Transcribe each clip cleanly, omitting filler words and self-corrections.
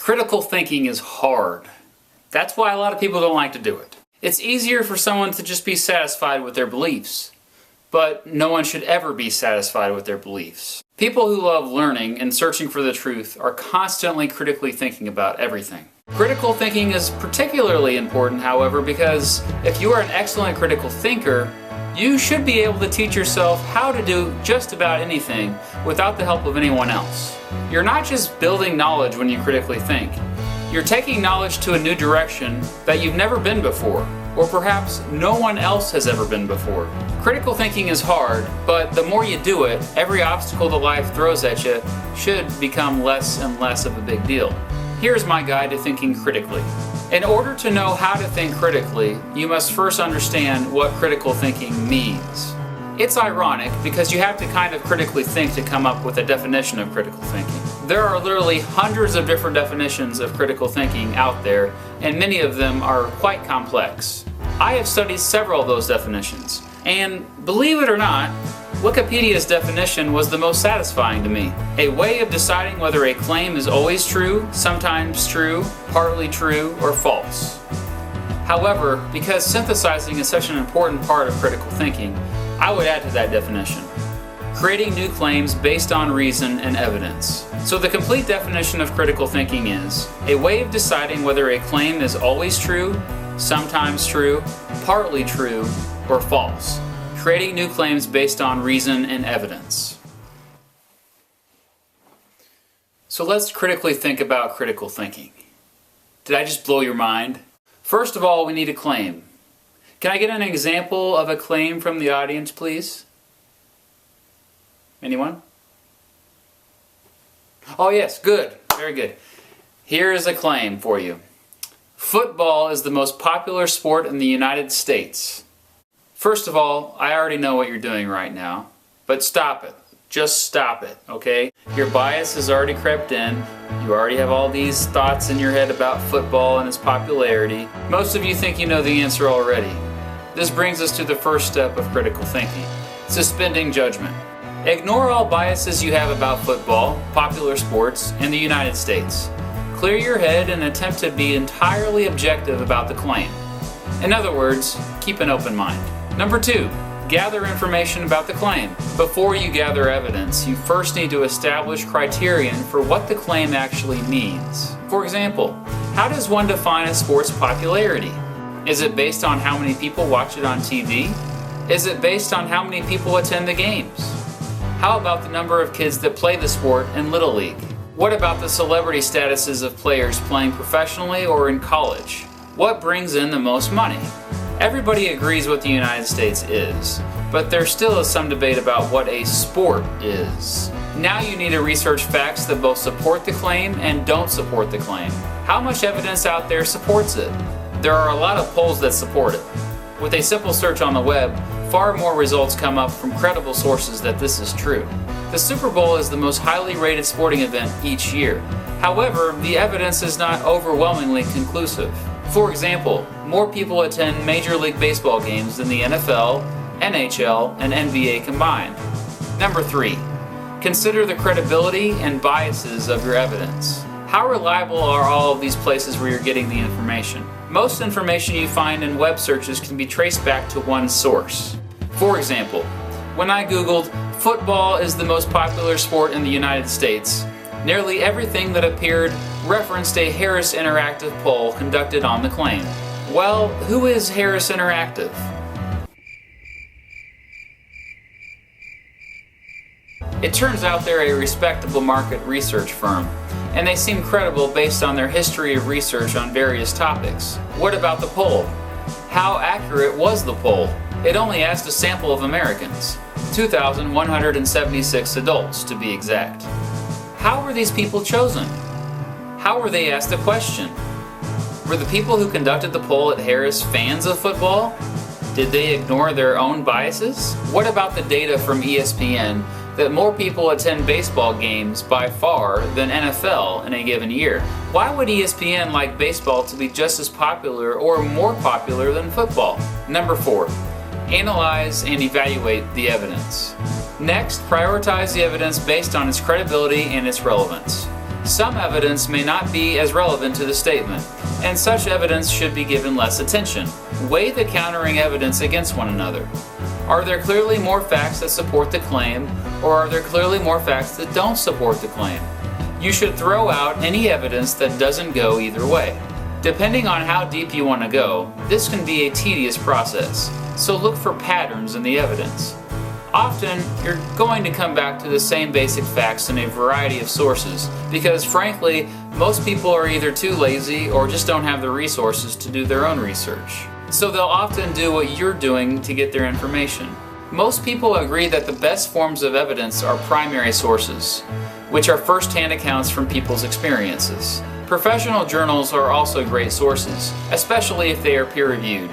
Critical thinking is hard. That's why a lot of people don't like to do it. It's easier for someone to just be satisfied with their beliefs. But no one should ever be satisfied with their beliefs. People who love learning and searching for the truth are constantly critically thinking about everything. Critical thinking is particularly important, however, because if you are an excellent critical thinker, you should be able to teach yourself how to do just about anything without the help of anyone else. You're not just building knowledge when you critically think. You're taking knowledge to a new direction that you've never been before, or perhaps no one else has ever been before. Critical thinking is hard, but the more you do it, every obstacle that life throws at you should become less and less of a big deal. Here's my guide to thinking critically. In order to know how to think critically, you must first understand what critical thinking means. It's ironic because you have to kind of critically think to come up with a definition of critical thinking. There are literally hundreds of different definitions of critical thinking out there, and many of them are quite complex. I have studied several of those definitions, and believe it or not, Wikipedia's definition was the most satisfying to me. A way of deciding whether a claim is always true, sometimes true, partly true, or false. However, because synthesizing is such an important part of critical thinking, I would add to that definition: creating new claims based on reason and evidence. So the complete definition of critical thinking is a way of deciding whether a claim is always true, sometimes true, partly true, or false. Creating new claims based on reason and evidence. So let's critically think about critical thinking. Did I just blow your mind? First of all, we need a claim. Can I get an example of a claim from the audience, please? Anyone? Oh yes, good. Very good. Here is a claim for you. Football is the most popular sport in the United States. First of all, I already know what you're doing right now, but stop it. Just stop it, okay? Your bias has already crept in. You already have all these thoughts in your head about football and its popularity. Most of you think you know the answer already. This brings us to the first step of critical thinking: suspending judgment. Ignore all biases you have about football, popular sports, and the United States. Clear your head and attempt to be entirely objective about the claim. In other words, keep an open mind. Number 2, gather information about the claim. Before you gather evidence, you first need to establish criterion for what the claim actually means. For example, how does one define a sport's popularity? Is it based on how many people watch it on TV? Is it based on how many people attend the games? How about the number of kids that play the sport in Little League? What about the celebrity statuses of players playing professionally or in college? What brings in the most money? Everybody agrees what the United States is, but there still is some debate about what a sport is. Now you need to research facts that both support the claim and don't support the claim. How much evidence out there supports it? There are a lot of polls that support it. With a simple search on the web, far more results come up from credible sources that this is true. The Super Bowl is the most highly rated sporting event each year. However, the evidence is not overwhelmingly conclusive. For example, more people attend Major League Baseball games than the NFL, NHL, and NBA combined. Number 3, consider the credibility and biases of your evidence. How reliable are all of these places where you're getting the information? Most information you find in web searches can be traced back to one source. For example, when I Googled "football is the most popular sport in the United States," nearly everything that appeared referenced a Harris Interactive poll conducted on the claim. Well, who is Harris Interactive? It turns out they're a respectable market research firm, and they seem credible based on their history of research on various topics. What about the poll? How accurate was the poll? It only asked a sample of Americans, 2,176 adults to be exact. How were these people chosen? How were they asked a question? Were the people who conducted the poll at Harris fans of football? Did they ignore their own biases? What about the data from ESPN that more people attend baseball games by far than NFL in a given year? Why would ESPN like baseball to be just as popular or more popular than football? Number 4, analyze and evaluate the evidence. Next, prioritize the evidence based on its credibility and its relevance. Some evidence may not be as relevant to the statement, and such evidence should be given less attention. Weigh the countering evidence against one another. Are there clearly more facts that support the claim, or are there clearly more facts that don't support the claim? You should throw out any evidence that doesn't go either way. Depending on how deep you want to go, this can be a tedious process, so look for patterns in the evidence. Often, you're going to come back to the same basic facts in a variety of sources, because frankly, most people are either too lazy or just don't have the resources to do their own research. So they'll often do what you're doing to get their information. Most people agree that the best forms of evidence are primary sources, which are first-hand accounts from people's experiences. Professional journals are also great sources, especially if they are peer-reviewed,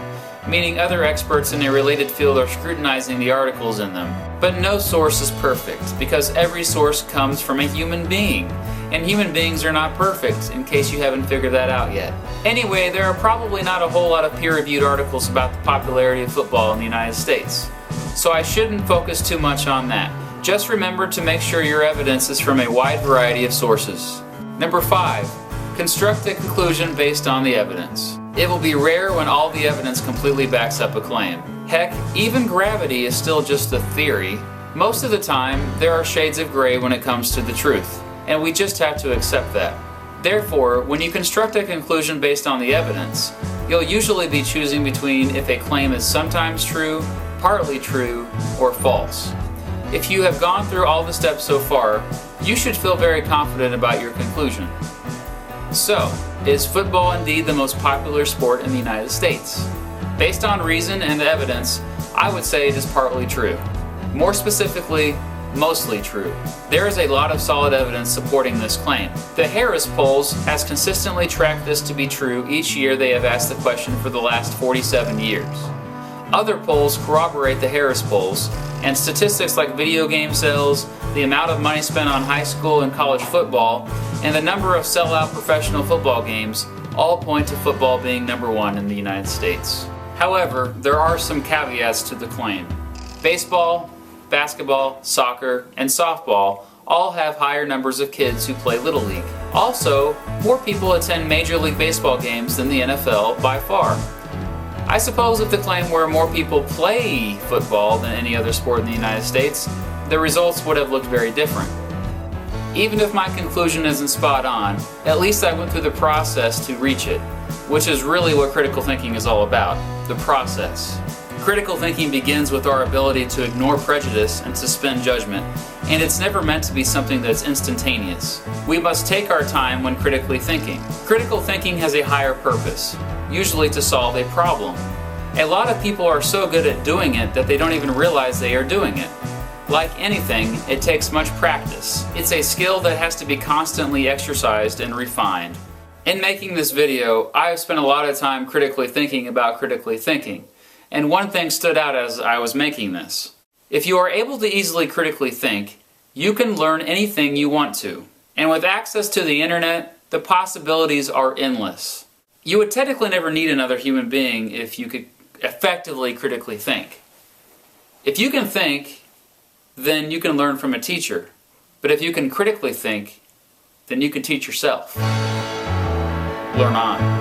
meaning other experts in a related field are scrutinizing the articles in them. But no source is perfect, because every source comes from a human being, and human beings are not perfect, in case you haven't figured that out yet. Anyway, there are probably not a whole lot of peer-reviewed articles about the popularity of football in the United States, so I shouldn't focus too much on that. Just remember to make sure your evidence is from a wide variety of sources. Number 5. Construct a conclusion based on the evidence. It will be rare when all the evidence completely backs up a claim. Heck, even gravity is still just a theory. Most of the time, there are shades of gray when it comes to the truth, and we just have to accept that. Therefore, when you construct a conclusion based on the evidence, you'll usually be choosing between if a claim is sometimes true, partly true, or false. If you have gone through all the steps so far, you should feel very confident about your conclusion. So, is football indeed the most popular sport in the United States? Based on reason and evidence, I would say it is partly true. More specifically, mostly true. There is a lot of solid evidence supporting this claim. The Harris polls has consistently tracked this to be true each year they have asked the question for the last 47 years. Other polls corroborate the Harris polls, and statistics like video game sales, the amount of money spent on high school and college football, and the number of sellout professional football games all point to football being number 1 in the United States. However, there are some caveats to the claim. Baseball, basketball, soccer, and softball all have higher numbers of kids who play Little League. Also, more people attend Major League Baseball games than the NFL by far. I suppose if the claim were more people play football than any other sport in the United States, the results would have looked very different. Even if my conclusion isn't spot on, at least I went through the process to reach it, which is really what critical thinking is all about, the process. Critical thinking begins with our ability to ignore prejudice and suspend judgment, and it's never meant to be something that's instantaneous. We must take our time when critically thinking. Critical thinking has a higher purpose, usually to solve a problem. A lot of people are so good at doing it that they don't even realize they are doing it. Like anything, it takes much practice. It's a skill that has to be constantly exercised and refined. In making this video, I have spent a lot of time critically thinking about critically thinking, and one thing stood out as I was making this. If you are able to easily critically think, you can learn anything you want to. And with access to the internet, the possibilities are endless. You would technically never need another human being if you could effectively critically think. If you can think, then you can learn from a teacher. But if you can critically think, then you can teach yourself. Learn on.